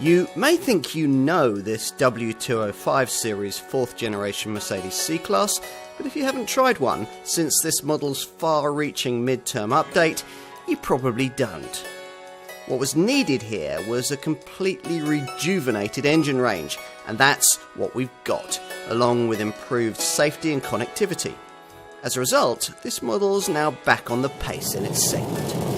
You may think you know this W205 series 4th generation Mercedes C Class, but if you haven't tried one since this model's far-reaching midterm update, you probably don't. What was needed here was a completely rejuvenated engine range, and that's what we've got, along with improved safety and connectivity. As a result, this model's now back on the pace in its segment.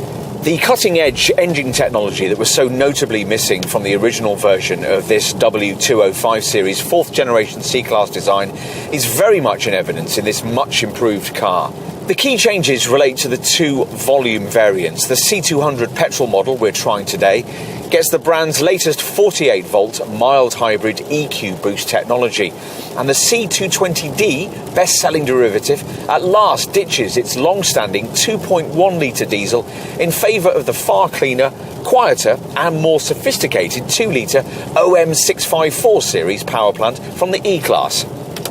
The cutting-edge engine technology that was so notably missing from the original version of this W205 series 4th generation C-Class design is very much in evidence in this much improved car. The key changes relate to the two volume variants. The C200 petrol model we're trying today gets the brand's latest 48-volt mild hybrid EQ boost technology, and the C220D, best-selling derivative, at last ditches its long-standing 2.1-litre diesel in favour of the far cleaner, quieter and more sophisticated 2-litre OM654 series power plant from the E Class.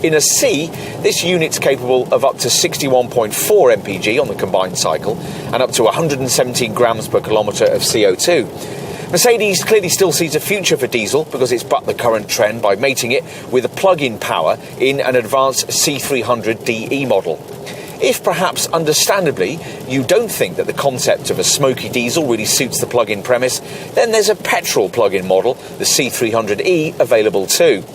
In a C, this unit's capable of up to 61.4 mpg on the combined cycle and up to 117 grams per kilometre of CO2. Mercedes clearly still sees a future for diesel because it's bucked the current trend by mating it with a plug-in power in an advanced C300DE model. If perhaps understandably you don't think that the concept of a smoky diesel really suits the plug-in premise, then there's a petrol plug-in model, the C300E, available too.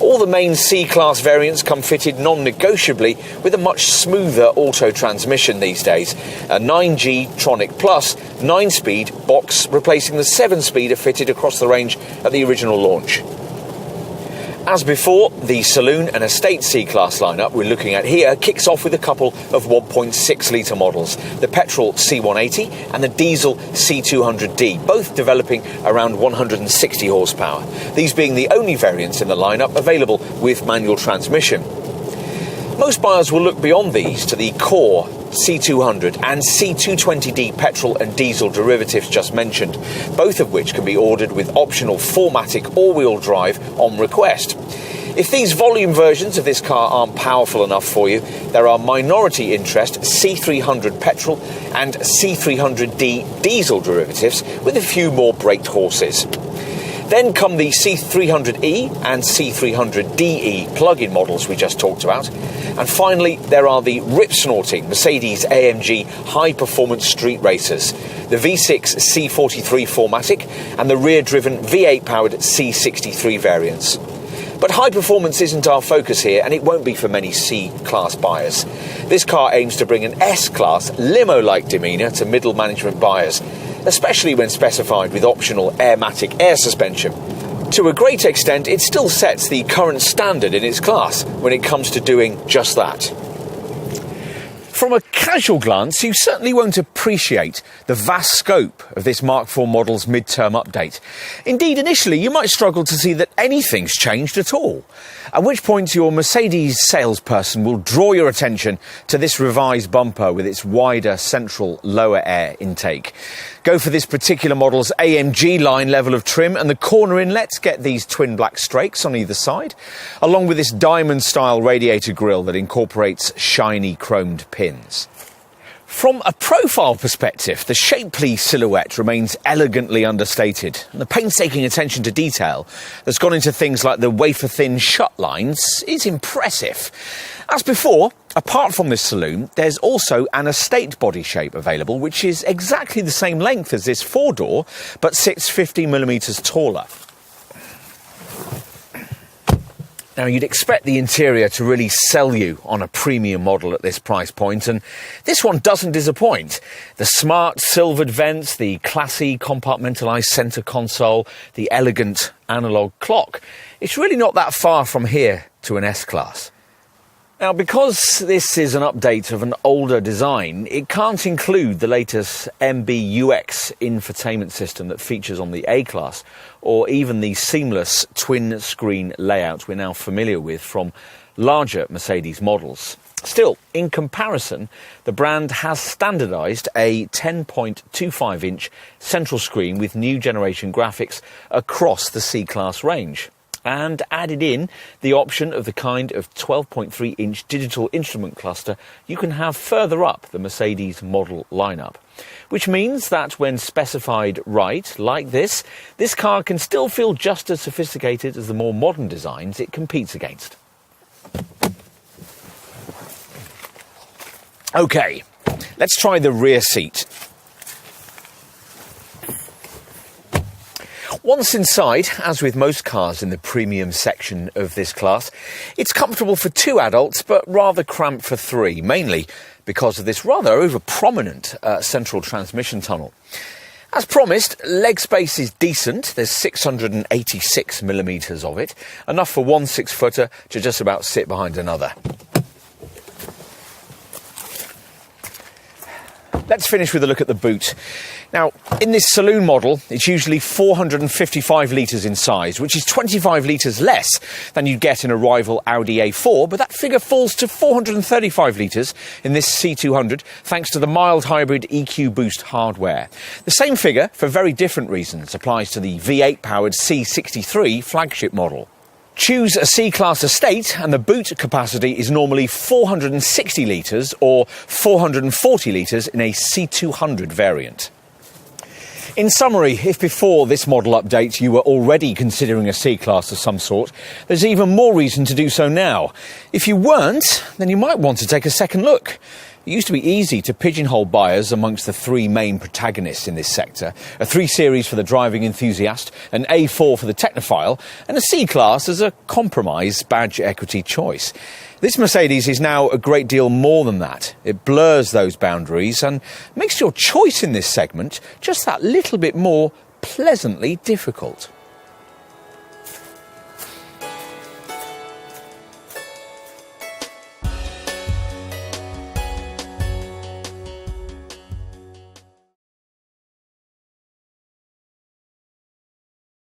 All the main C-Class variants come fitted non-negotiably with a much smoother auto transmission these days. A 9G Tronic Plus 9-speed box replacing the 7-speeder fitted across the range at the original launch. As before, the saloon and estate C-Class lineup we're looking at here kicks off with a couple of 1.6-litre models, the petrol C180 and the diesel C200D, both developing around 160 horsepower, these being the only variants in the lineup available with manual transmission. Most buyers will look beyond these to the core C200 and C220D petrol and diesel derivatives just mentioned, both of which can be ordered with optional 4MATIC all-wheel drive on request. If these volume versions of this car aren't powerful enough for you, there are minority interest C300 petrol and C300D diesel derivatives with a few more braked horses. Then come the C300E and C300DE plug-in models we just talked about. And finally, there are the rip-snorting Mercedes-AMG high-performance street racers, the V6 C43 4MATIC and the rear-driven V8-powered C63 variants. But high performance isn't our focus here, and it won't be for many C-Class buyers. This car aims to bring an S-Class limo-like demeanour to middle management buyers, especially when specified with optional Airmatic air suspension. To a great extent, it still sets the current standard in its class when it comes to doing just that. From a casual glance, you certainly won't appreciate the vast scope of this Mark IV model's midterm update. Indeed, initially, you might struggle to see that anything's changed at all, at which point your Mercedes salesperson will draw your attention to this revised bumper with its wider central lower air intake. Go for this particular model's AMG line level of trim, and the corner inlets get these twin black strakes on either side, along with this diamond-style radiator grille that incorporates shiny chromed pins. From a profile perspective, the shapely silhouette remains elegantly understated, and the painstaking attention to detail that's gone into things like the wafer-thin shut lines is impressive. As before, apart from this saloon, there's also an estate body shape available, which is exactly the same length as this four-door, but sits 50mm taller. Now, you'd expect the interior to really sell you on a premium model at this price point, and this one doesn't disappoint. The smart silvered vents, the classy compartmentalised centre console, the elegant analogue clock. It's really not that far from here to an S-Class. Now, because this is an update of an older design, it can't include the latest MBUX infotainment system that features on the A-Class, or even the seamless twin-screen layout we're now familiar with from larger Mercedes models. Still, in comparison, the brand has standardised a 10.25-inch central screen with new generation graphics across the C-Class range. and added in the option of the kind of 12.3-inch digital instrument cluster you can have further up the Mercedes model lineup. Which means that when specified right, like this car can still feel just as sophisticated as the more modern designs it competes against. OK, let's try the rear seat. Once inside, as with most cars in the premium section of this class, it's comfortable for 2 adults but rather cramped for 3, mainly because of this rather over-prominent central transmission tunnel. As promised, leg space is decent. There's 686mm of it, enough for one 6-footer to just about sit behind another. Let's finish with a look at the boot. Now, in this saloon model, it's usually 455 litres in size, which is 25 litres less than you'd get in a rival Audi A4, but that figure falls to 435 litres in this C200, thanks to the mild hybrid EQ Boost hardware. The same figure, for very different reasons, applies to the V8-powered C63 flagship model. Choose a C Class estate and the boot capacity is normally 460 litres or 440 litres in a C200 variant. In summary, if before this model update you were already considering a C Class of some sort, there's even more reason to do so now. If you weren't, then you might want to take a second look. It used to be easy to pigeonhole buyers amongst the 3 main protagonists in this sector. A 3 Series for the driving enthusiast, an A4 for the technophile, and a C Class as a compromise badge equity choice. This Mercedes is now a great deal more than that. It blurs those boundaries and makes your choice in this segment just that little bit more pleasantly difficult.